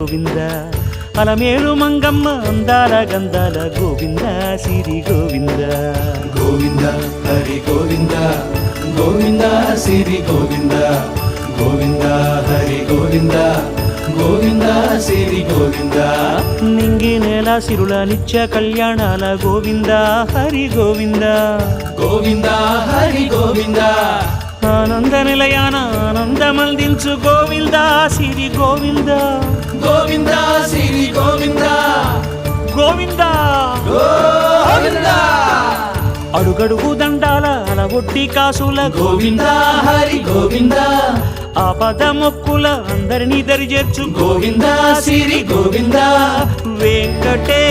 గోవింద అలమేలు మంగమ్మ అందాల గంధాల గోవింద సిరి గోవింద గోవింద హరి గోవింద గోవింద సిరి గోవింద గోవింద హరి గోవింద గోవింద సిరి గోవింద నింగి నేల సిరుల నిత్య కళ్యాణాల గోవింద హరి గోవింద గోవింద హరి గోవింద ఆనంద నిలయాన ఆనందమందించు గోవింద సిరి గోవింద గోవింద సిరి గోవింద గోవింద గోవింద అడుగడుగు దండాల అలవొట్టి కాసుల గోవింద హరి గోవింద ఆపద మొక్కుల అందరినీ దరి చేర్చు గోవింద సిరి గోవింద వెంకటే